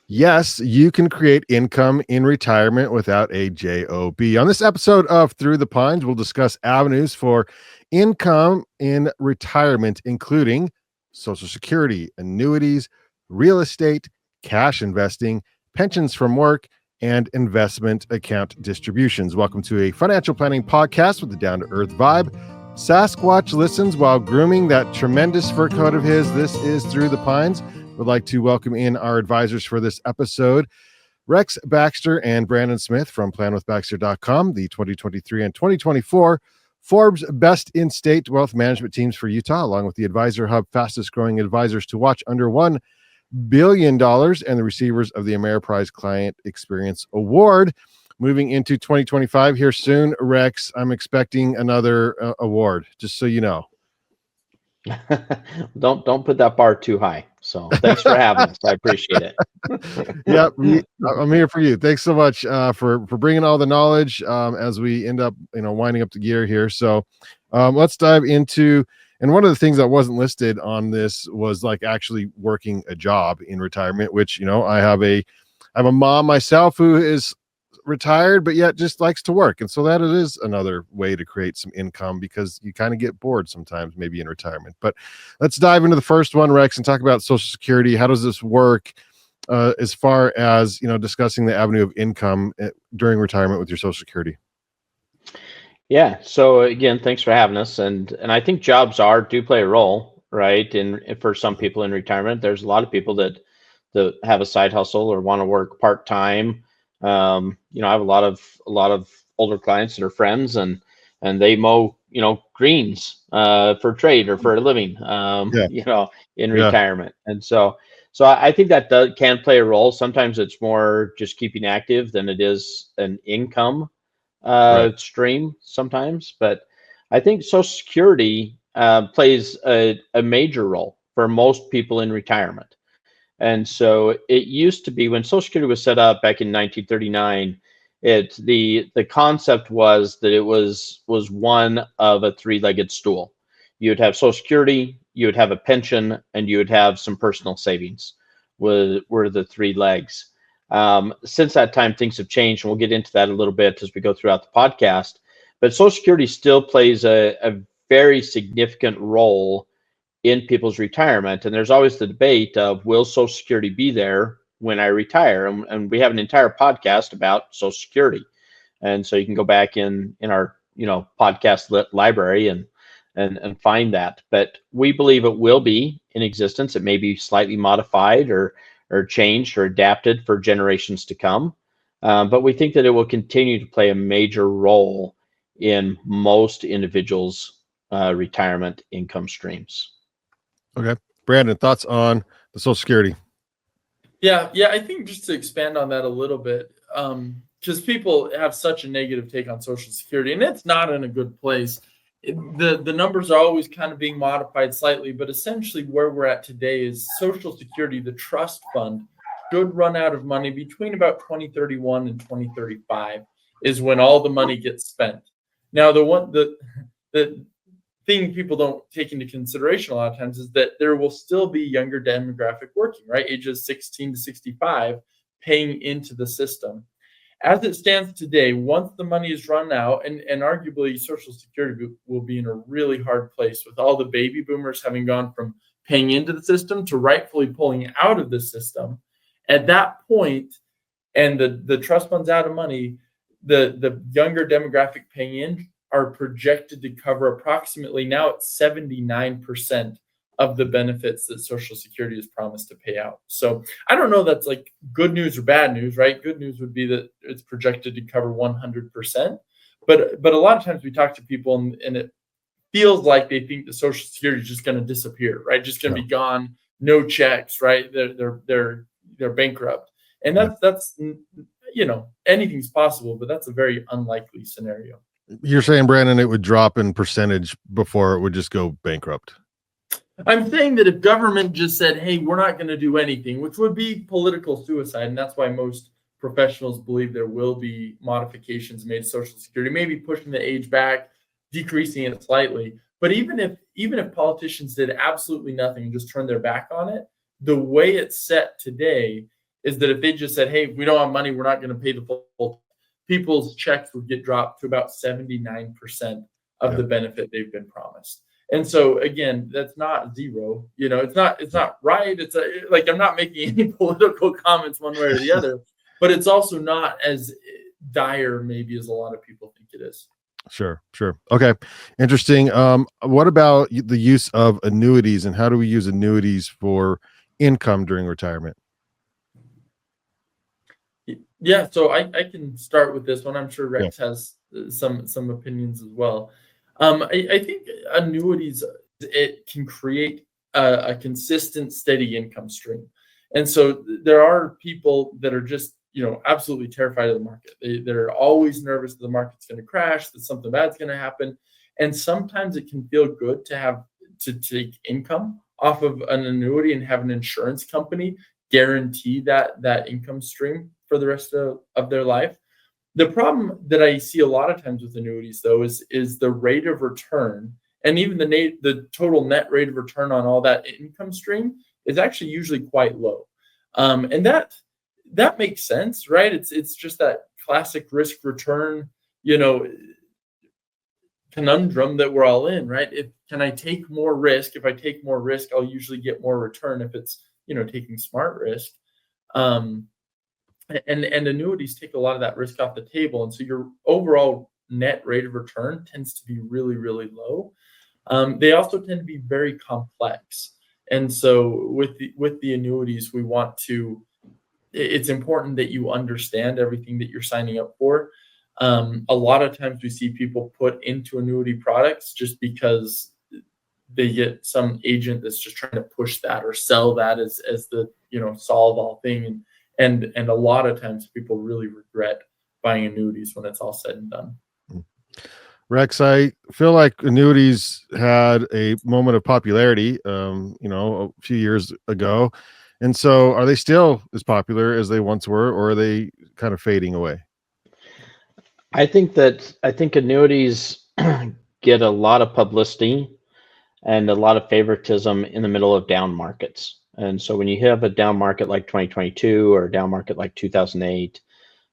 Yes, you can create income in retirement without a j.o.b. On this episode of Through the Pines, we'll discuss avenues for income in retirement, including Social Security, annuities, real estate, cash investing, pensions from work, and investment account distributions. Welcome to a financial planning podcast with a down to earth vibe. Sasquatch listens while grooming that tremendous fur coat of his. This is Through the Pines. Would like to welcome in our advisors for this episode, Rex.m.Baxter and Brandyn Smith from planwithbaxter.com, the 2023 and 2024 Forbes Best in State Wealth Management Teams for Utah, along with the Advisor Hub Fastest Growing Advisors to Watch Under $1 billion and the receivers of the Ameriprise Client Experience Award. Moving into 2025 here soon, Rex, I'm expecting another award, just so you know. Don't put that bar too high. So thanks for having us. I appreciate it. Yep, I'm here for you. Thanks so much for bringing all the knowledge as we end up, winding up the gear here. So let's dive into. And one of the things that wasn't listed on this was like actually working a job in retirement, which I have a mom myself who is retired but yet just likes to work, and so that it is another way to create some income because you kind of get bored sometimes maybe in retirement. But let's dive into the first one, Rex, and talk about Social Security. How does this work as far as discussing the avenue of income during retirement with your Social Security? Yeah. So again, thanks for having us. And I think jobs do play a role, right? And for some people in retirement, there's a lot of people that have a side hustle or want to work part time. I have a lot of older clients that are friends, and they mow greens for trade or for a living. In retirement, and so I think that can play a role. Sometimes it's more just keeping active than it is an income stream sometimes. But I think Social Security plays a major role for most people in retirement. And so it used to be when Social Security was set up back in 1939, the concept was that it was one of a three-legged stool. You would have Social Security, you would have a pension, and you would have some personal savings were the three legs. Since that time, things have changed, and we'll get into that a little bit as we go throughout the podcast. But Social Security still plays a very significant role in people's retirement. And there's always the debate of, will Social Security be there when I retire? And we have an entire podcast about Social Security. And so you can go back in our, podcast library and find that. But we believe it will be in existence. It may be slightly modified or changed or adapted for generations to come. But we think that it will continue to play a major role in most individuals' retirement income streams. Okay. Brandyn, thoughts on the Social Security? Yeah. I think just to expand on that a little bit, because people have such a negative take on Social Security, and it's not in a good place. The numbers are always kind of being modified slightly, but essentially where we're at today is Social Security, the trust fund, should run out of money between about 2031 and 2035 is when all the money gets spent. Now, the thing people don't take into consideration a lot of times is that there will still be younger demographic working, right? Ages 16 to 65 paying into the system. As it stands today, once the money is run out, and arguably Social Security will be in a really hard place with all the baby boomers having gone from paying into the system to rightfully pulling out of the system. At that point, and the trust fund's out of money, the younger demographic paying in are projected to cover approximately now at 79% of the benefits that Social Security has promised to pay out. So I don't know that's like good news or bad news, right? Good news would be that it's projected to cover 100%. But a lot of times we talk to people and it feels like they think the Social Security is just going to disappear, right? Just going to be gone, no checks, right? They're bankrupt. And that's anything's possible, but that's a very unlikely scenario. You're saying, Brandyn, it would drop in percentage before it would just go bankrupt? I'm saying that if government just said, hey, we're not going to do anything, which would be political suicide, and that's why most professionals believe there will be modifications made to Social Security, maybe pushing the age back, decreasing it slightly. But even if politicians did absolutely nothing and just turned their back on it, the way it's set today is that if they just said, hey, we don't have money, we're not going to pay the full, people's checks would get dropped to about 79% of the benefit they've been promised. And so again, that's not zero, it's not right. It's like, I'm not making any political comments one way or the other, but it's also not as dire maybe as a lot of people think it is. Sure. Okay. Interesting. What about the use of annuities, and how do we use annuities for income during retirement? Yeah, so I can start with this one. I'm sure Rex has some opinions as well. I think annuities, it can create a consistent, steady income stream. And so there are people that are just, absolutely terrified of the market. They're always nervous that the market's going to crash, that something bad's going to happen. And sometimes it can feel good to take income off of an annuity and have an insurance company guarantee that income stream for the rest of their life. The problem that I see a lot of times with annuities, though, is the rate of return, and even the total net rate of return on all that income stream is actually usually quite low. And that makes sense, right? It's just that classic risk return, conundrum that we're all in, right? Can I take more risk? If I take more risk, I'll usually get more return if it's, taking smart risk. And annuities take a lot of that risk off the table. And so your overall net rate of return tends to be really, really low. They also tend to be very complex. And so with the annuities, it's important that you understand everything that you're signing up for. A lot of times we see people put into annuity products just because they get some agent that's just trying to push that or sell that as the, solve all thing. And a lot of times people really regret buying annuities when it's all said and done. Rex, I feel like annuities had a moment of popularity, a few years ago. And so are they still as popular as they once were, or are they kind of fading away? I think annuities get a lot of publicity and a lot of favoritism in the middle of down markets. And so when you have a down market like 2022 or a down market like 2008,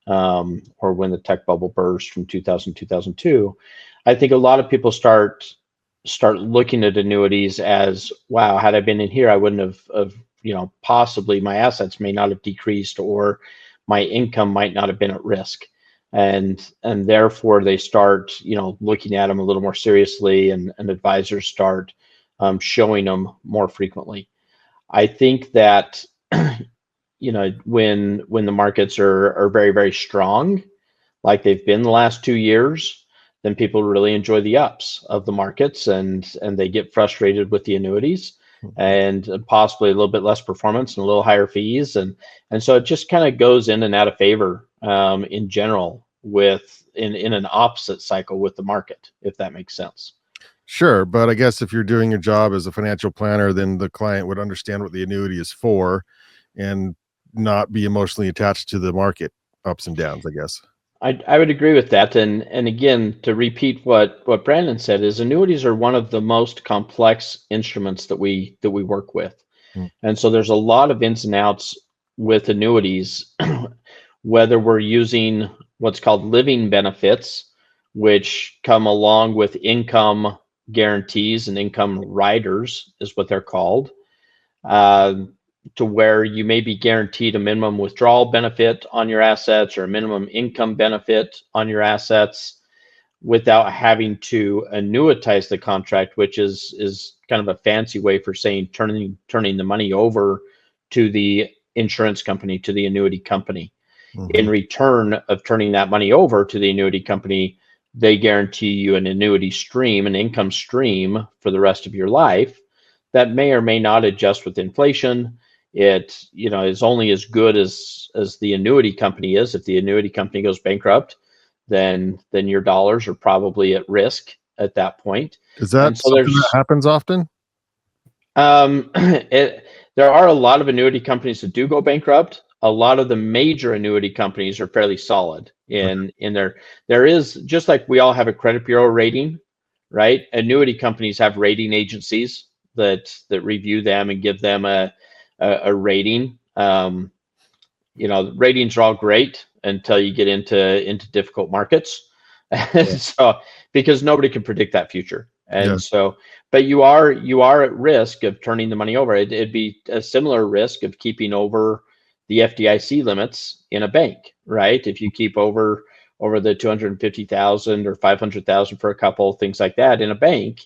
or when the tech bubble burst from 2002, I think a lot of people start looking at annuities as, wow, had I been in here, I wouldn't have possibly my assets may not have decreased, or my income might not have been at risk. And therefore they start, looking at them a little more seriously, and advisors start showing them more frequently. I think that, when the markets are very, very strong, like they've been the last 2 years, then people really enjoy the ups of the markets, and they get frustrated with the annuities, and possibly a little bit less performance and a little higher fees. And so it just kind of goes in and out of favor in general in an opposite cycle with the market, if that makes sense. Sure. But I guess if you're doing your job as a financial planner, then the client would understand what the annuity is for and not be emotionally attached to the market ups and downs, I guess. I would agree with that. And again, to repeat what Brandyn said, is annuities are one of the most complex instruments that we work with. And so there's a lot of ins and outs with annuities, whether we're using what's called living benefits, which come along with income guarantees and income riders is what they're called, to where you may be guaranteed a minimum withdrawal benefit on your assets or a minimum income benefit on your assets without having to annuitize the contract, which is kind of a fancy way for saying turning the money over to the insurance company, to the annuity company. In return of turning that money over to the annuity company, they guarantee you an annuity stream, an income stream for the rest of your life that may or may not adjust with inflation. It is only as good as the annuity company is. If the annuity company goes bankrupt, then your dollars are probably at risk at that point. Is that something that happens often? There are a lot of annuity companies that do go bankrupt. A lot of the major annuity companies are fairly solid in there is, just like we all have a credit bureau rating, right? Annuity companies have rating agencies that review them and give them a rating. ratings are all great until you get into difficult markets. And so, because nobody can predict that future. And so, but you are at risk of turning the money over. It'd be a similar risk of keeping over the FDIC limits in a bank, right? If you keep over the 250,000 or 500,000 for a couple, things like that in a bank,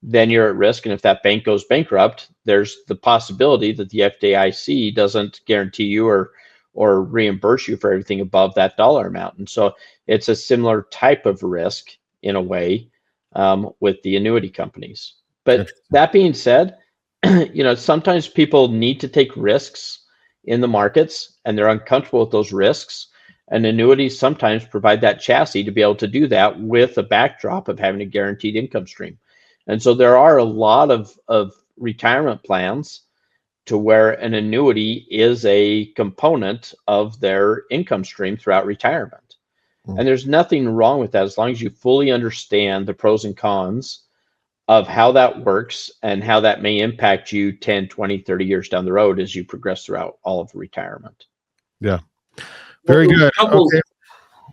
then you're at risk. And if that bank goes bankrupt, there's the possibility that the FDIC doesn't guarantee you or reimburse you for everything above that dollar amount. And so it's a similar type of risk in a way with the annuity companies. But that being said, sometimes people need to take risks in the markets and they're uncomfortable with those risks. And annuities sometimes provide that chassis to be able to do that with a backdrop of having a guaranteed income stream. And so there are a lot of retirement plans to where an annuity is a component of their income stream throughout retirement. And there's nothing wrong with that as long as you fully understand the pros and cons of how that works and how that may impact you 10, 20, 30 years down the road as you progress throughout all of retirement. Yeah. Very good.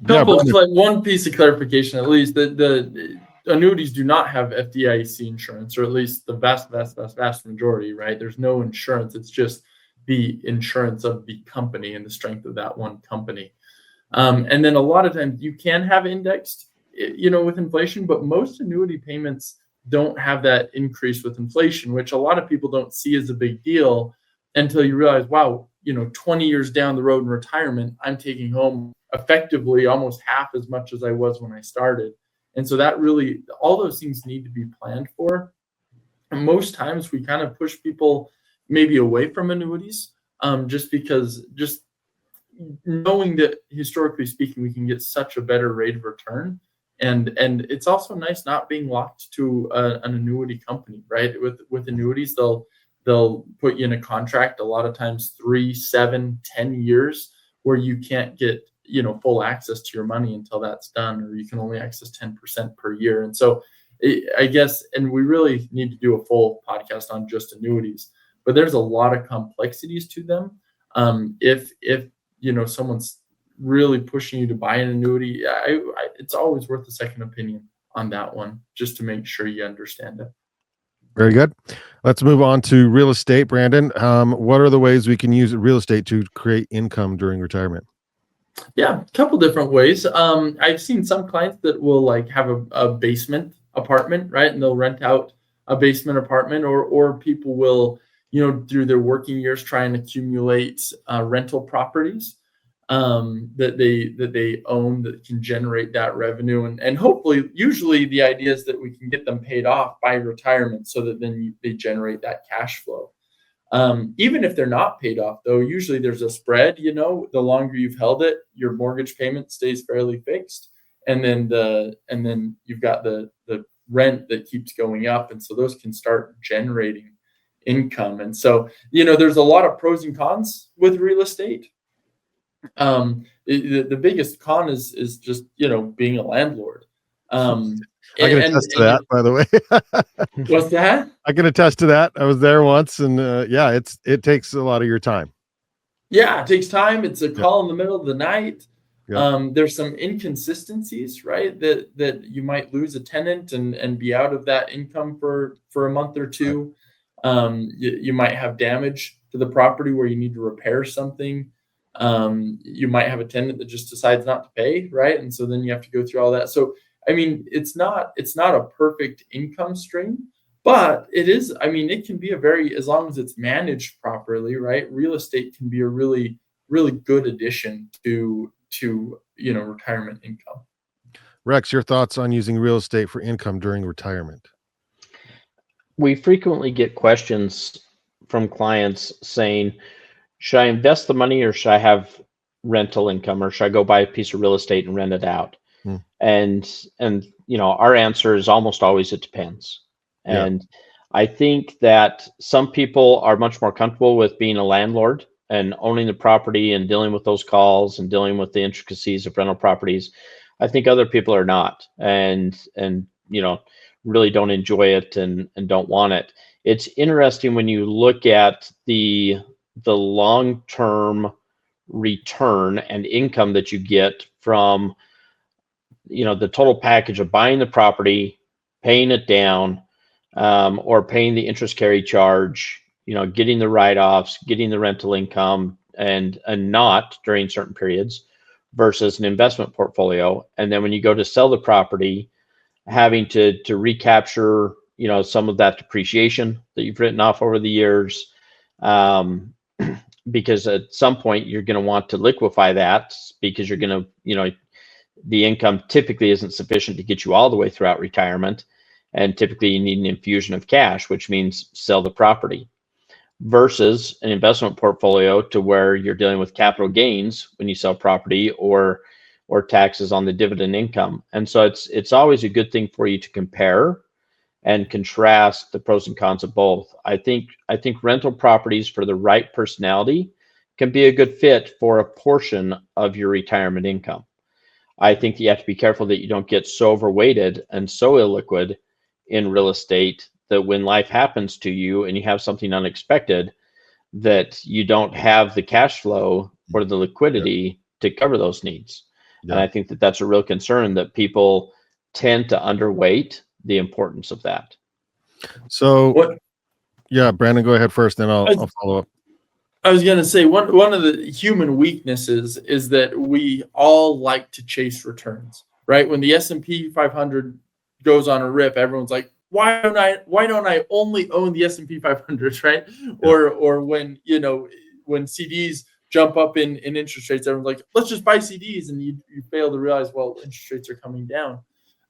One piece of clarification, at least, the annuities do not have FDIC insurance, or at least the vast majority, right? There's no insurance. It's just the insurance of the company and the strength of that one company. And then a lot of times you can have indexed, with inflation, but most annuity payments don't have that increase with inflation, which a lot of people don't see as a big deal until you realize, wow, 20 years down the road in retirement, I'm taking home effectively almost half as much as I was when I started. And so that really, all those things need to be planned for. And most times we kind of push people maybe away from annuities, just because knowing that historically speaking, we can get such a better rate of return. And it's also nice not being locked to an annuity company, right? With annuities, they'll put you in a contract a lot of times 3, 7, 10 years where you can't get full access to your money until that's done, or you can only access 10% per year. And so I guess, and we really need to do a full podcast on just annuities, but there's a lot of complexities to them. If someone's really pushing you to buy an annuity, it's always worth a second opinion on that one, just to make sure you understand it. Very good. Let's move on to real estate. Brandon, what are the ways we can use real estate to create income during retirement? Yeah, a couple different ways. I've seen some clients that will have a basement apartment, right? And they'll rent out a basement apartment, or people will, through their working years, try and accumulate rental properties that they own that can generate that revenue. And hopefully, usually the idea is that we can get them paid off by retirement so that then they generate that cash flow. Even if they're not paid off, though, usually there's a spread. The longer you've held it, your mortgage payment stays fairly fixed, and then you've got the rent that keeps going up, and so those can start generating income. And so there's a lot of pros and cons with real estate. The biggest con is just being a landlord. I can attest to that, by the way. What's that? I can attest to that. I was there once, and it takes a lot of your time. Yeah, it takes time. It's a call in the middle of the night. There's some inconsistencies, right? That you might lose a tenant and be out of that income for a month or two. You might have damage to the property where you need to repair something. You might have a tenant that just decides not to pay, right? And so then you have to go through all that. So it's not a perfect income stream, but it is. It can be as long as it's managed properly, right? Real estate can be a really, really good addition to retirement income. Rex, your thoughts on using real estate for income during retirement? We frequently get questions from clients saying, should I invest the money, or should I have rental income, or should I go buy a piece of real estate and rent it out? And our answer is almost always it depends. And I think that some people are much more comfortable with being a landlord and owning the property and dealing with those calls and dealing with the intricacies of rental properties. I think other people are not, and really don't enjoy it and don't want it. It's interesting when you look at the long-term return and income that you get from, the total package of buying the property, paying it down, or paying the interest carry charge, getting the write-offs, getting the rental income, and not during certain periods, versus an investment portfolio. And then when you go to sell the property, having to recapture, some of that depreciation that you've written off over the years, because at some point you're going to want to liquefy that, because you're going to, the income typically isn't sufficient to get you all the way throughout retirement. And typically you need an infusion of cash, which means sell the property, versus an investment portfolio to where you're dealing with capital gains when you sell property, or taxes on the dividend income. And so it's always a good thing for you to compare and contrast the pros and cons of both. I think rental properties for the right personality can be a good fit for a portion of your retirement income. I think you have to be careful that you don't get so overweighted and so illiquid in real estate that when life happens to you and you have something unexpected, that you don't have the cash flow or the liquidity to cover those needs. And I think that that's a real concern, that people tend to underweight the importance of that. So, Brandon, go ahead first, then I'll follow up. I was going to say one of the human weaknesses is that we all like to chase returns, right? When the S&P 500 goes on a rip, everyone's like, why don't I only own the S&P 500, right? Yeah. Or when CDs jump up in interest rates, everyone's like, let's just buy CDs, and you fail to realize, well, interest rates are coming down.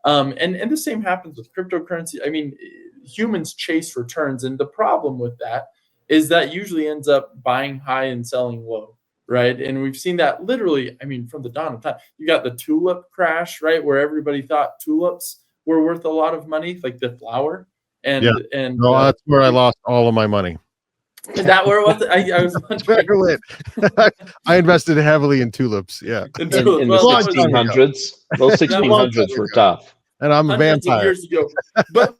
And the same happens with cryptocurrency. I mean, humans chase returns, and the problem with that is that usually ends up buying high and selling low, right? And we've seen that literally, from the dawn of time. You got the tulip crash, right, where everybody thought tulips were worth a lot of money, like the flower. And that's where I lost all of my money. Is that where it was? I was wondering. I invested heavily in tulips. Yeah, in the 1600s. Those 1600s were tough. And I'm a vampire. Of years ago, but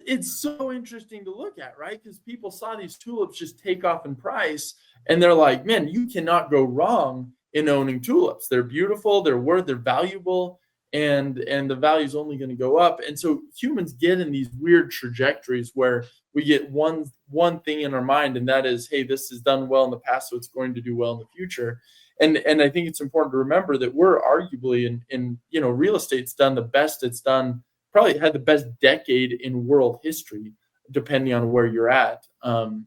it's so interesting to look at, right? Because people saw these tulips just take off in price, and they're like, man, you cannot go wrong in owning tulips. They're beautiful, they're valuable, and the value is only going to go up. And so humans get in these weird trajectories where we get one thing in our mind, and that is, hey, this has done well in the past, so it's going to do well in the future. And I think it's important to remember that we're arguably in real estate's done the best it's done, probably had the best decade in world history, depending on where you're at. And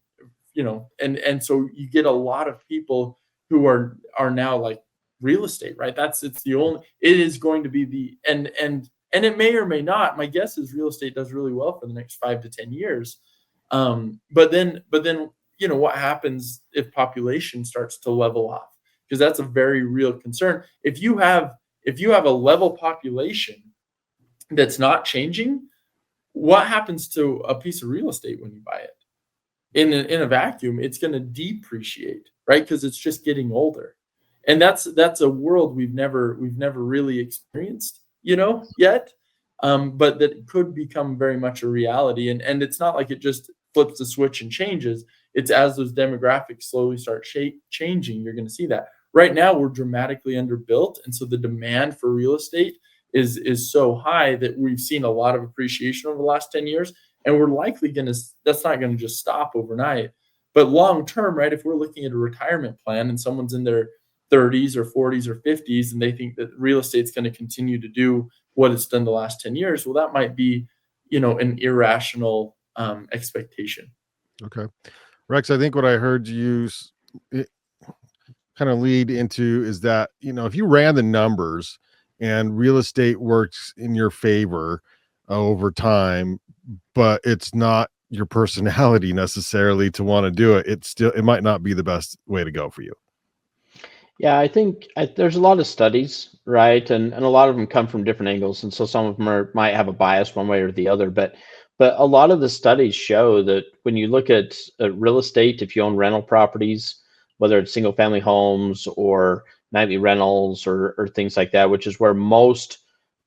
so you get a lot of people who are now like real estate, right? It is going to be the and it may or may not. My guess is real estate does really well for the next 5 to 10 years. But then what happens if population starts to level off? Because that's a very real concern. If you have a level population that's not changing, what happens to a piece of real estate when you buy it? In a vacuum, it's going to depreciate, right? Because it's just getting older. And that's a world we've never really experienced, yet. But that could become very much a reality. And it's not like it just flips the switch and changes. It's as those demographics slowly start changing, you're going to see that. Right now, we're dramatically underbuilt. And so the demand for real estate is so high that we've seen a lot of appreciation over the last 10 years. And we're likely that's not going to just stop overnight. But long term, right, if we're looking at a retirement plan and someone's in their 30s or 40s or 50s and they think that real estate's going to continue to do what it's done the last 10 years, well, that might be, an irrational expectation. Okay. Rex, I think what I heard you kind of lead into is that, if you ran the numbers and real estate works in your favor over time, but it's not your personality necessarily to want to do it, it might not be the best way to go for you. Yeah, I think there's a lot of studies, right? And a lot of them come from different angles. And so some of them might have a bias one way or the other. But a lot of the studies show that when you look at real estate, if you own rental properties, whether it's single family homes or nightly rentals or things like that, which is where most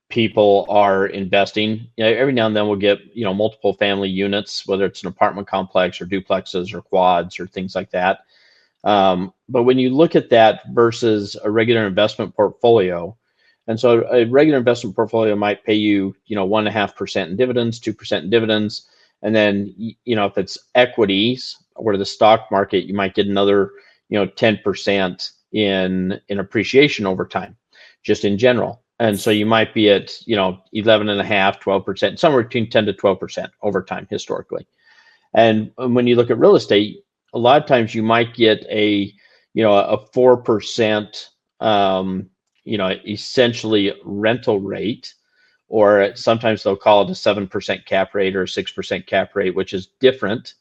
people are investing. Every now and then we'll get, multiple family units, whether it's an apartment complex or duplexes or quads or things like that. But when you look at that versus a regular investment portfolio, and so a regular investment portfolio might pay you, 1.5% in dividends, 2% in dividends. And then, if it's equities or the stock market, you might get another, 10% in appreciation over time, just in general. And so you might be at, 11.5%, 12%, somewhere between 10 to 12% over time historically. And when you look at real estate, a lot of times you might get a 4%, essentially rental rate, or sometimes they'll call it a 7% cap rate or a 6% cap rate, which is different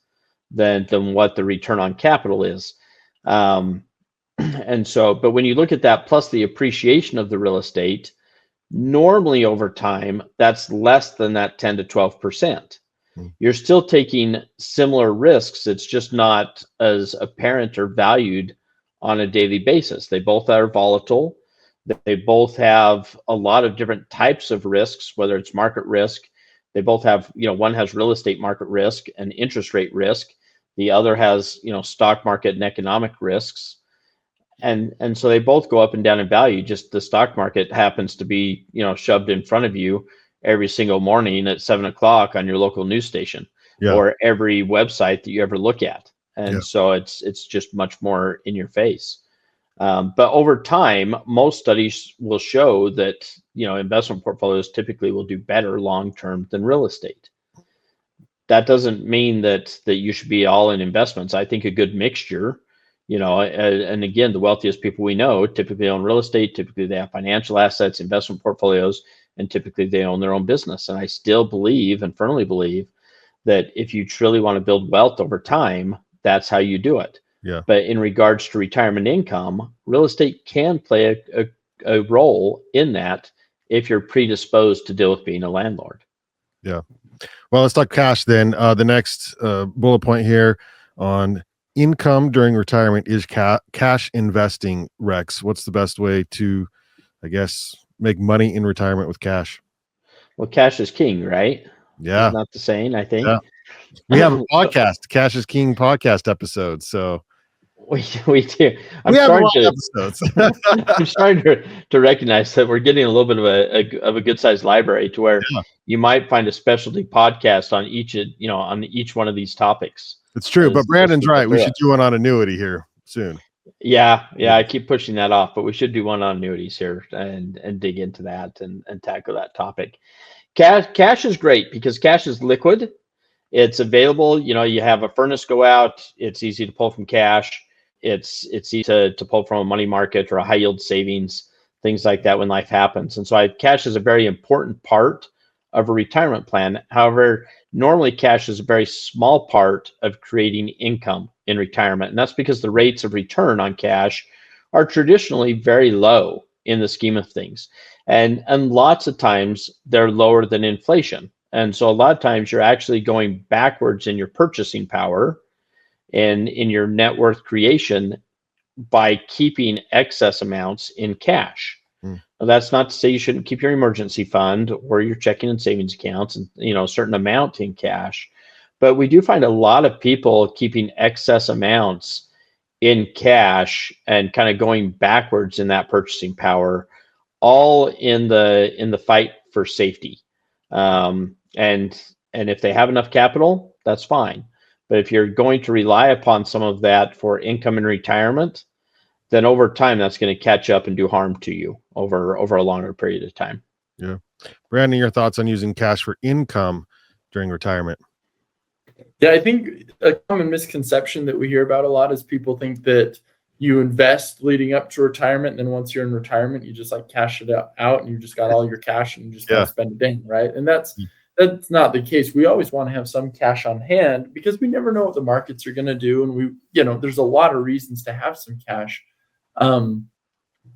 than what the return on capital is. And so, but when you look at that plus the appreciation of the real estate, normally over time, that's less than that 10 to 12%. You're still taking similar risks. It's just not as apparent or valued on a daily basis. They both are volatile. They both have a lot of different types of risks, whether it's market risk. They both have, one has real estate market risk and interest rate risk. The other has, stock market and economic risks. And so they both go up and down in value. Just the stock market happens to be, shoved in front of you every single morning at 7 o'clock on your local news station, or every website that you ever look at. And so it's just much more in your face. But over time, most studies will show that, investment portfolios typically will do better long-term than real estate. That doesn't mean that you should be all in investments. I think a good mixture, and again, the wealthiest people we know typically own real estate. Typically they have financial assets, investment portfolios, and typically they own their own business. And I still believe and firmly believe that if you truly want to build wealth over time, that's how you do it. Yeah. But in regards to retirement income, real estate can play a role in that if you're predisposed to deal with being a landlord. Yeah. Well, let's talk cash then. The next bullet point here on income during retirement is cash investing. Rex, what's the best way to, I guess, make money in retirement with cash? Well, cash is king, right? Yeah. Isn't that the saying, I think? Yeah. We have a podcast, Cash is King podcast episode. So we do. I'm starting to recognize that we're getting a little bit of a good sized library to where you might find a specialty podcast on each one of these topics. It's true, but Brandon's right. We should do one on annuity here soon. Yeah. I keep pushing that off, but we should do one on annuities here and dig into that and tackle that topic. Cash is great because cash is liquid. It's available. You have a furnace go out. It's easy to pull from cash. It's easy to pull from a money market or a high yield savings, things like that when life happens. And so cash is a very important part of a retirement plan. However, normally cash is a very small part of creating income in retirement. And that's because the rates of return on cash are traditionally very low in the scheme of things. And lots of times they're lower than inflation. And so a lot of times you're actually going backwards in your purchasing power and in your net worth creation by keeping excess amounts in cash. Now, that's not to say you shouldn't keep your emergency fund or your checking and savings accounts and a certain amount in cash. But we do find a lot of people keeping excess amounts in cash and kind of going backwards in that purchasing power, all in the fight for safety. And if they have enough capital, that's fine. But if you're going to rely upon some of that for income in retirement, then over time, that's going to catch up and do harm to you over a longer period of time. Yeah. Brandon, your thoughts on using cash for income during retirement? Yeah, I think a common misconception that we hear about a lot is people think that you invest leading up to retirement, and then once you're in retirement, you just like cash it out and you just got all your cash and you just kind of spend it in, right? And that's not the case. We always want to have some cash on hand because we never know what the markets are going to do, and there's a lot of reasons to have some cash.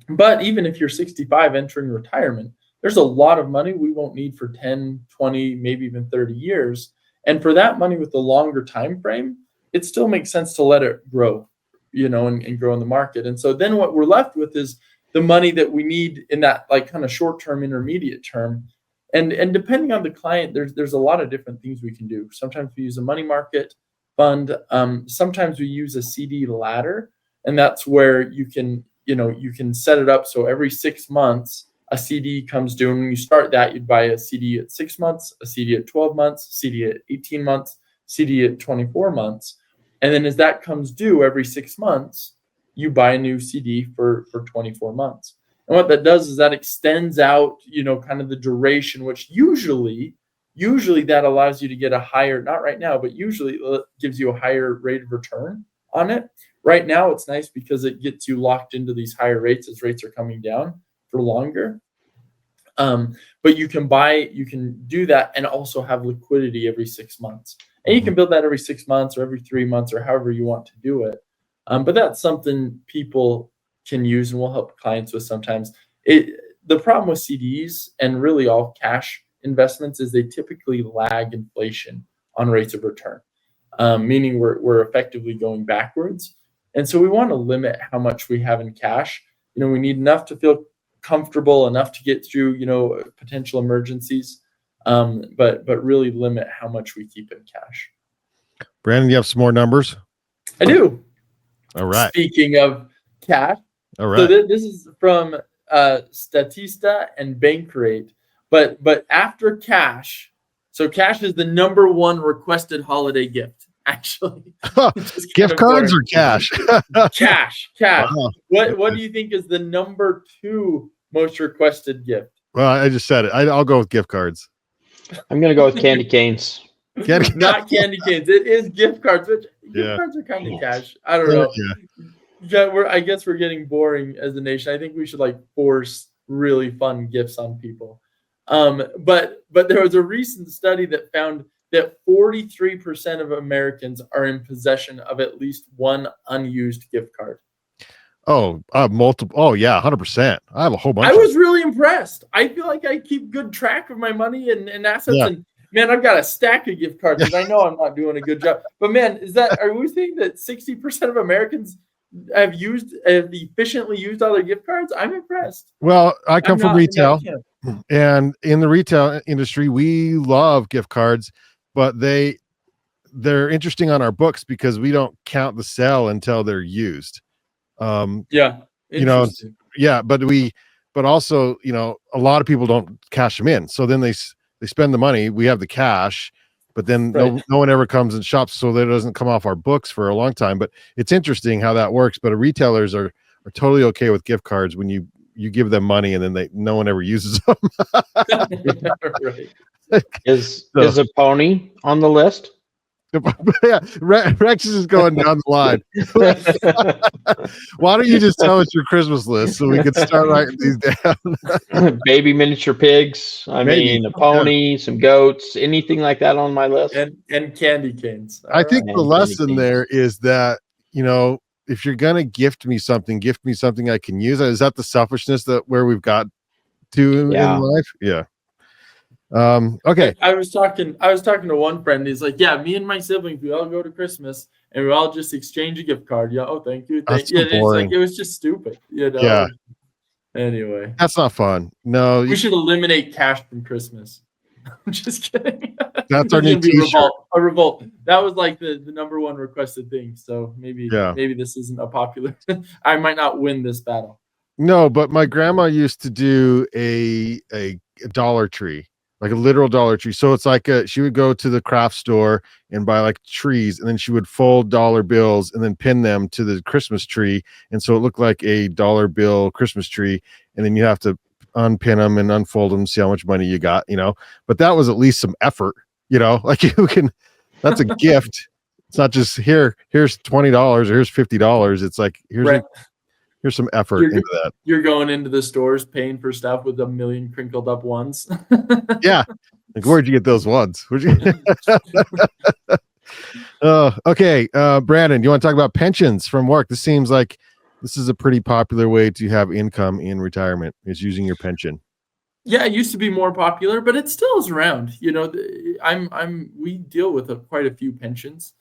But even if you're 65 entering retirement, there's a lot of money we won't need for 10, 20, maybe even 30 years. And for that money with the longer time frame, it still makes sense to let it grow, and grow in the market. And so then what we're left with is the money that we need in that like kind of short-term, intermediate term. And depending on the client, there's a lot of different things we can do. Sometimes we use a money market fund. Sometimes we use a CD ladder. And that's where you can set it up so every 6 months a CD comes due. And when you start that, you'd buy a CD at 6 months, a CD at 12 months, CD at 18 months, CD at 24 months. And then as that comes due every 6 months, you buy a new CD for 24 months. And what that does is that extends out, kind of the duration, which usually that allows you to get a higher, not right now, but usually gives you a higher rate of return on it. Right now, it's nice because it gets you locked into these higher rates as rates are coming down for longer. But you can do that and also have liquidity every 6 months. And you can build that every 6 months or every 3 months or however you want to do it. But that's something people can use and we'll help clients with sometimes. The problem with CDs and really all cash investments is they typically lag inflation on rates of return, meaning we're effectively going backwards. And so we want to limit how much we have in cash. We need enough to feel comfortable, enough to get through, potential emergencies, but really limit how much we keep in cash. Brandyn, you have some more numbers? I do. All right. Speaking of cash. All right. So this is from Statista and Bankrate, but after cash, so cash is the number one requested holiday gift, actually. Gift cards or cash? Cash. Wow. What do you think is the number 2 most requested gift? Well, I just said it. I'll go with gift cards. I'm going to go with candy canes. Not candy canes. It is gift cards, which gift cards are kind of cash. I don't know. Yeah, I guess we're getting boring as a nation. I think we should force really fun gifts on people. But there was a recent study that found that 43% of Americans are in possession of at least one unused gift card. Oh, multiple. Oh yeah, 100%. I have a whole bunch. I was really impressed. I feel like I keep good track of my money and assets. Yeah. And man, I've got a stack of gift cards because I know I'm not doing a good job. But man, are we saying that 60% of Americans have efficiently used all their gift cards? I'm impressed. Well, I come from retail, and in the retail industry, we love gift cards, but they're interesting on our books because we don't count the sale until they're used. But also, a lot of people don't cash them in. So then they spend the money. We have the cash, but then no one ever comes and shops. So that it doesn't come off our books for a long time, but it's interesting how that works. But retailers are totally okay with gift cards when you give them money and then no one ever uses them. Right. Is a pony on the list? Yeah, Rex is going down the line. Why don't you just tell us your Christmas list so we can start writing these down? Baby miniature pigs. I mean, a pony, some goats, anything like that on my list. And candy canes. I think the lesson there is that, if you're going to gift me something I can use. Is that the selfishness where we've got to in life? Yeah. Okay. I was talking to one friend. He's like, yeah, me and my siblings, we all go to Christmas and we all just exchange a gift card. Yeah. Oh, thank you. That's so boring. It was just stupid. Yeah. Anyway. That's not fun. No. We should eliminate cash from Christmas. I'm just kidding. That's our new t-shirt. A revolt. That was the number one requested thing. So maybe this isn't a popular. I might not win this battle. No, but my grandma used to do a Dollar Tree. Like a literal Dollar Tree. So it's she would go to the craft store and buy trees, and then she would fold dollar bills and then pin them to the Christmas tree. And so it looked like a dollar bill Christmas tree. And then you have to unpin them and unfold them, see how much money you got, but that was at least some effort, that's a gift. It's not just here's $20 or here's $50. It's here's some effort into that. You're going into the stores paying for stuff with a million crinkled up ones. Yeah. Where'd you get those ones? Okay. Brandyn, do you want to talk about pensions from work? This seems like this is a pretty popular way to have income in retirement, is using your pension. Yeah, it used to be more popular, but it still is around. We deal with quite a few pensions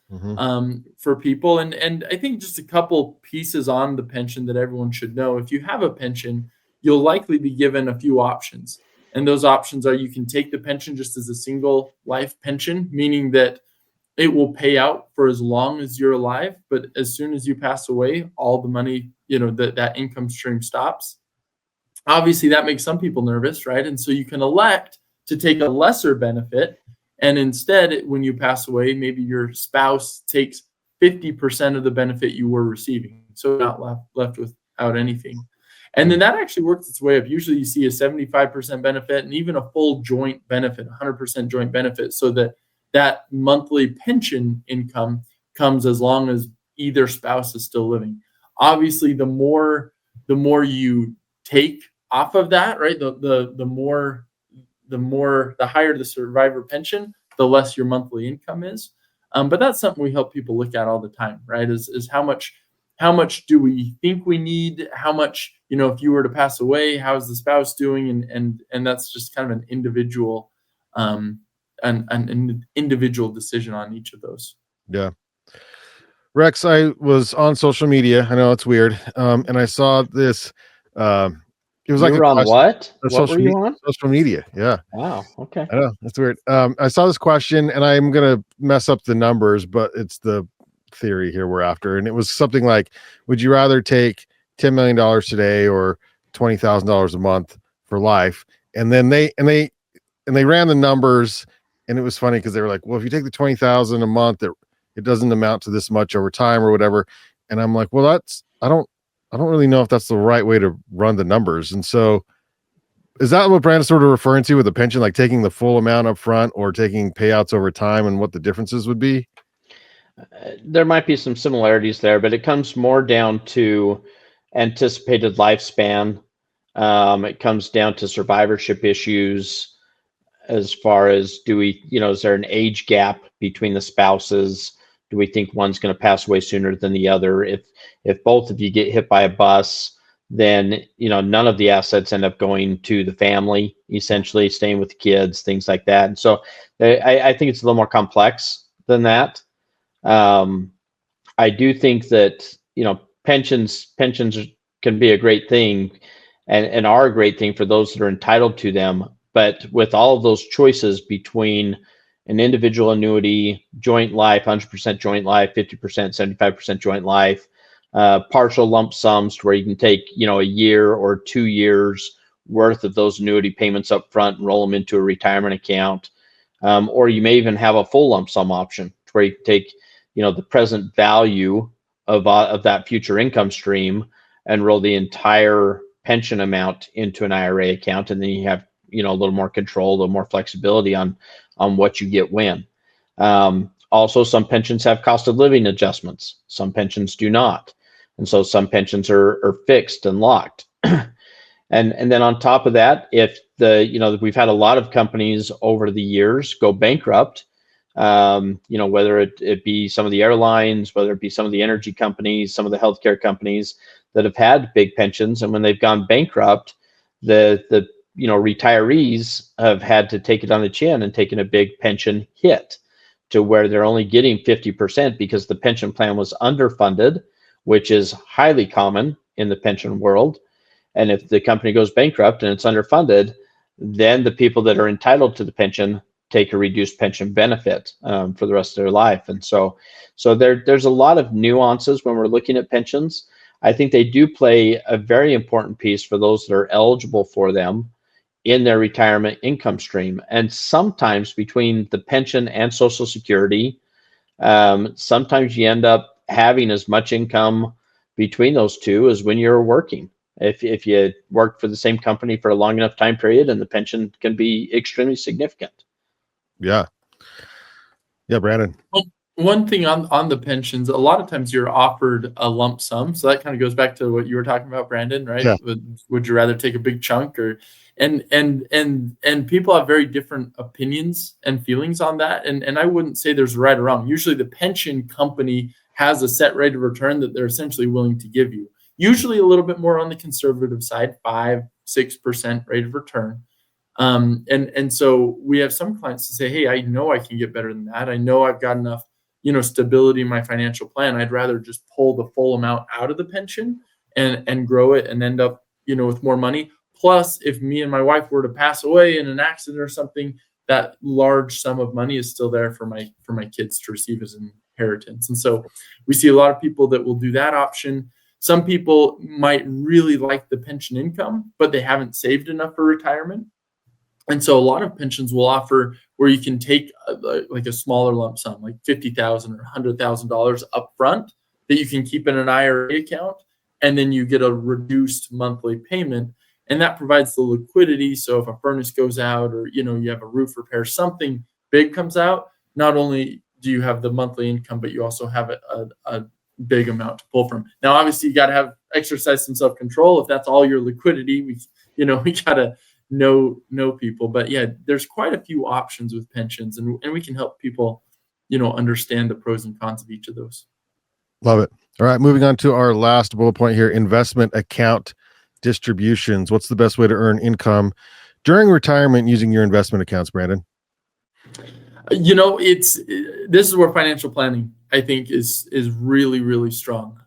for people, and I think just a couple pieces on the pension that everyone should know. If you have a pension, you'll likely be given a few options, and those options are: you can take the pension just as a single life pension, meaning that it will pay out for as long as you're alive, but as soon as you pass away, all the money, that income stream stops. Obviously, that makes some people nervous, right? And so you can elect to take a lesser benefit, and instead, when you pass away, maybe your spouse takes 50% of the benefit you were receiving, so not left without anything. And then that actually works its way up. Usually you see a 75% benefit and even a full joint benefit, 100% joint benefit, so that monthly pension income comes as long as either spouse is still living. Obviously, the more you take off of that, right? The higher the survivor pension, the less your monthly income is. But that's something we help people look at all the time, right? Is how much do we think we need? How much, if you were to pass away, how's the spouse doing? And that's just kind of an individual an individual decision on each of those. Yeah. Rex, I was on social media. I know it's weird. And I saw this. It was You like were on what? What were you on? Social media. Yeah. Wow. Okay. I know that's weird. I saw this question, and I'm gonna mess up the numbers, but it's the theory here we're after. And it was something like, would you rather take $10 million today or $20,000 a month for life? And then they ran the numbers, and it was funny because they were like, well, if you take the 20,000 a month, it doesn't amount to this much over time or whatever. And I'm like, well, I don't really know if that's the right way to run the numbers. And so is that what Brandon's sort of referring to with the pension, like taking the full amount up front or taking payouts over time, and what the differences would be? There might be some similarities there, but it comes more down to anticipated lifespan. It comes down to survivorship issues as far as is there an age gap between the spouses? Do we think one's going to pass away sooner than the other? If both of you get hit by a bus, then none of the assets end up going to the family, essentially staying with the kids, things like that. And so I think it's a little more complex than that. I do think that pensions can be a great thing and are a great thing for those that are entitled to them. But with all of those choices between an individual annuity, joint life, 100% joint life, 50%, 75% joint life, partial lump sums to where you can take, a year or 2 years worth of those annuity payments up front and roll them into a retirement account. Or you may even have a full lump sum option to where you can take, the present value of that future income stream and roll the entire pension amount into an IRA account. And then you have, a little more control, a little more flexibility on what you get when. Also, some pensions have cost of living adjustments. Some pensions do not. And so some pensions are fixed and locked. And then on top of that, if we've had a lot of companies over the years go bankrupt, whether it be some of the airlines, whether it be some of the energy companies, some of the healthcare companies that have had big pensions. And when they've gone bankrupt, the retirees have had to take it on the chin and taken a big pension hit to where they're only getting 50% because the pension plan was underfunded, which is highly common in the pension world. And if the company goes bankrupt and it's underfunded, then the people that are entitled to the pension take a reduced pension benefit for the rest of their life. And so there's a lot of nuances when we're looking at pensions. I think they do play a very important piece for those that are eligible for them in their retirement income stream. And sometimes between the pension and Social Security, sometimes you end up having as much income between those two as when you're working. If you work for the same company for a long enough time period, and the pension can be extremely significant. Yeah. Yeah, Brandon. One thing on the pensions, a lot of times you're offered a lump sum. So that kind of goes back to what you were talking about, Brandon, right? Yeah. Would you rather take a big chunk and people have very different opinions and feelings on that. And I wouldn't say there's right or wrong. Usually the pension company has a set rate of return that they're essentially willing to give you. Usually a little bit more on the conservative side, 5-6% rate of return. And so we have some clients to say, hey, I know I can get better than that. I know I've got enough, stability in my financial plan. I'd rather just pull the full amount out of the pension and grow it and end up, with more money. Plus, if me and my wife were to pass away in an accident or something, that large sum of money is still there for my kids to receive as an inheritance. And so we see a lot of people that will do that option. Some people might really like the pension income, but they haven't saved enough for retirement. And so a lot of pensions will offer where you can take like a smaller lump sum, like $50,000 or $100,000 up front that you can keep in an IRA account, and then you get a reduced monthly payment, and that provides the liquidity. So if a furnace goes out, or you have a roof repair, something big comes out, not only do you have the monthly income, but you also have a big amount to pull from. Now, obviously, you got to exercise some self-control. If that's all your liquidity, we got to know people. But yeah, there's quite a few options with pensions, and we can help people understand the pros and cons of each of those. Love it. All right, moving on to our last bullet point here: investment account distributions. What's the best way to earn income during retirement using your investment accounts, Brandon? This is where financial planning, I think, is really, really strong.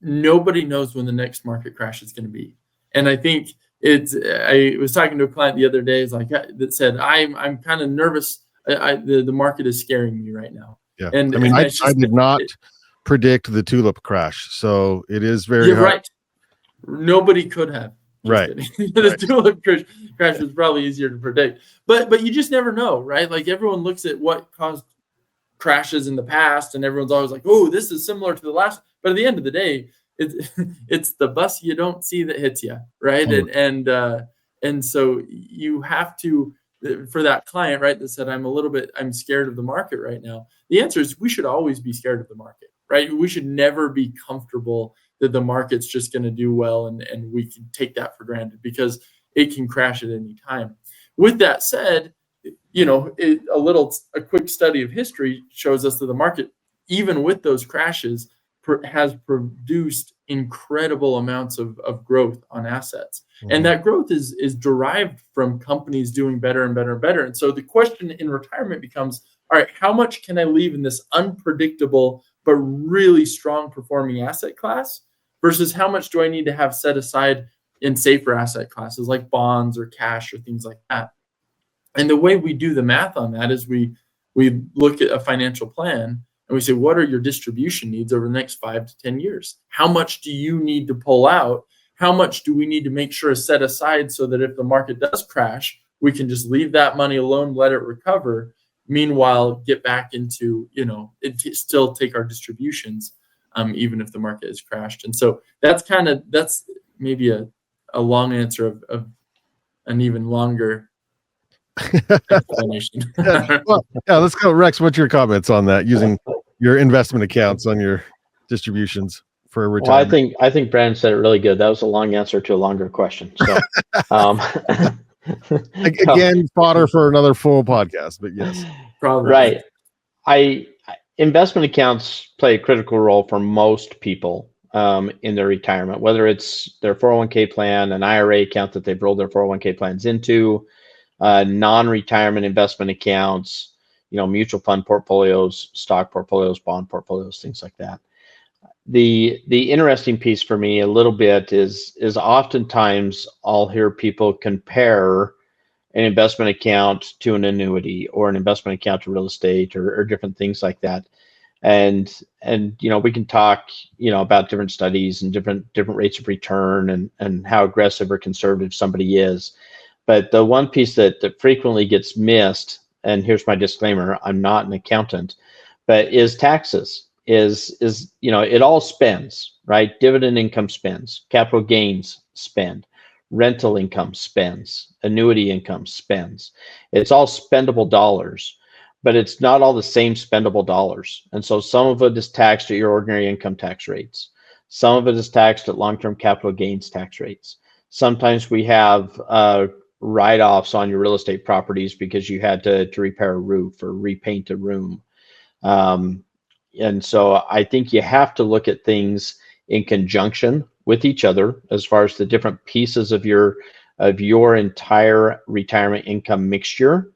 Nobody knows when the next market crash is going to be, and I think I was talking to a client the other day that said, I'm kind of nervous. The market is scaring me right now. Yeah. And I did not predict the tulip crash. So it is very hard. Right. Nobody could have. Right. The tulip crash was probably easier to predict, but you just never know, right? Like, everyone looks at what caused crashes in the past, and everyone's always like, oh, this is similar to the last. But at the end of the day, it's the bus you don't see that hits you, right? Mm-hmm. And so you have to, for that client, right, that said, I'm scared of the market right now. The answer is we should always be scared of the market, right? We should never be comfortable that the market's just going to do well and we can take that for granted, because it can crash at any time. With that said, a quick study of history shows us that the market, even with those crashes, has produced incredible amounts of growth on assets. Mm-hmm. And that growth is derived from companies doing better and better and better. And so the question in retirement becomes, all right, how much can I leave in this unpredictable but really strong performing asset class versus how much do I need to have set aside in safer asset classes like bonds or cash or things like that? And the way we do the math on that is we look at a financial plan and we say, what are your distribution needs over the next 5 to 10 years? How much do you need to pull out? How much do we need to make sure is set aside so that if the market does crash, we can just leave that money alone, let it recover, meanwhile, get back into, still take our distributions, even if the market has crashed. And so that's maybe a long answer of an even longer explanation. Let's go. Rex, what's your comments on that, using your investment accounts on your distributions for retirement? Well, I think Brandon said it really good. That was a long answer to a longer question. So again, fodder for another full podcast, but yes. Probably. Right. Investment accounts play a critical role for most people in their retirement, whether it's their 401k plan, an IRA account that they've rolled their 401k plans into, non-retirement investment accounts, mutual fund portfolios, stock portfolios, bond portfolios, things like that. The interesting piece for me a little bit is oftentimes I'll hear people compare an investment account to an annuity or an investment account to real estate or different things like that. And we can talk, about different studies and different rates of return and how aggressive or conservative somebody is. But the one piece that frequently gets missed, and here's my disclaimer, I'm not an accountant, but is taxes. It all spends, right? Dividend income spends, capital gains spend, rental income spends, annuity income spends. It's all spendable dollars, but it's not all the same spendable dollars. And so some of it is taxed at your ordinary income tax rates. Some of it is taxed at long-term capital gains tax rates. Sometimes we have write-offs on your real estate properties because you had to repair a roof or repaint a room. And so I think you have to look at things in conjunction with each other as far as the different pieces of your entire retirement income mixture,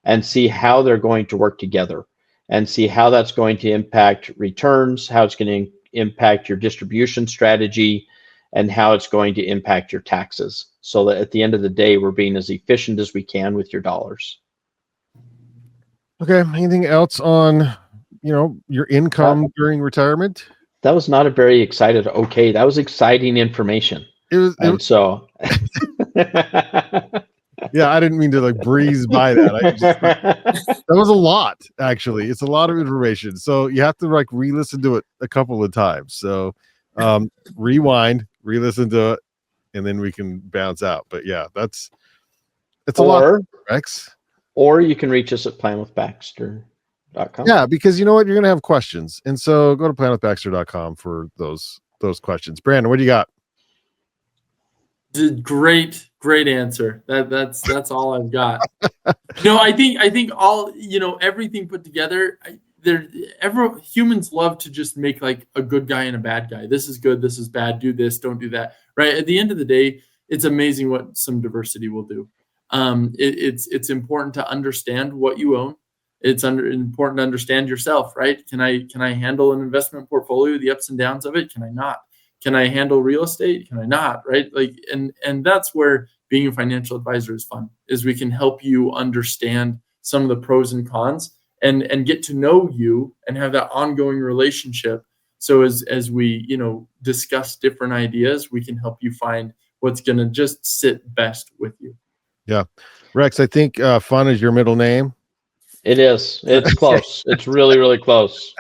and see how they're going to work together and see how that's going to impact returns, how it's going to impact your distribution strategy, and how it's going to impact your taxes, so that at the end of the day, we're being as efficient as we can with your dollars. Okay. Anything else on, your income during retirement? That was not a very excited. Okay, that was exciting information. And so, yeah, I didn't mean to breeze by that. That was a lot, actually. It's a lot of information. So you have to re-listen to it a couple of times. So rewind, re-listen to it, and then we can bounce out. But yeah, it's a lot, Rex. Or you can reach us at planwithbaxter.com. Yeah, because you know what? You're going to have questions. And so go to planwithbaxter.com for those questions. Brandon, what do you got? Great answer. That's all I've got. I think all, everything put together, humans love to just make a good guy and a bad guy. This is good, this is bad, do this, don't do that. Right? At the end of the day, it's amazing what some diversity will do. It's important to understand what you own. It's important to understand yourself, right? Can I handle an investment portfolio, the ups and downs of it? Can I not? Can I handle real estate? Can I not? Right? And that's where being a financial advisor is fun, is we can help you understand some of the pros and cons and get to know you and have that ongoing relationship. So as we, discuss different ideas, we can help you find what's going to just sit best with you. Yeah. Rex, I think fun is your middle name. It is. It's close. It's really, really close.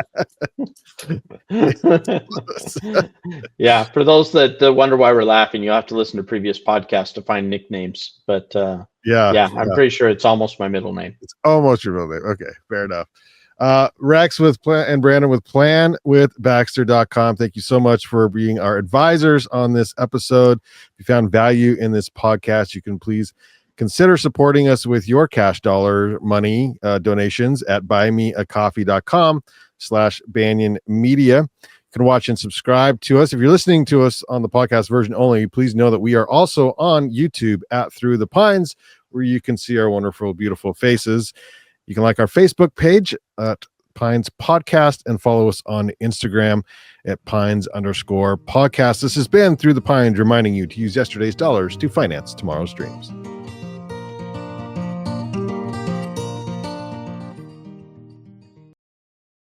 Yeah. For those that wonder why we're laughing, you have to listen to previous podcasts to find nicknames. But yeah, I'm pretty sure it's almost my middle name. It's almost your middle name. Okay, fair enough. Rex and Brandon with planwithbaxter.com. Thank you so much for being our advisors on this episode. If you found value in this podcast, you can please consider supporting us with your cash dollar money donations at buymeacoffee.com/Banyan Media. You can watch and subscribe to us. If you're listening to us on the podcast version only, please know that we are also on YouTube at Through the Pines, where you can see our wonderful, beautiful faces. You can like our Facebook page at Pines Podcast and follow us on Instagram at Pines_podcast. This has been Through the Pines, reminding you to use yesterday's dollars to finance tomorrow's dreams.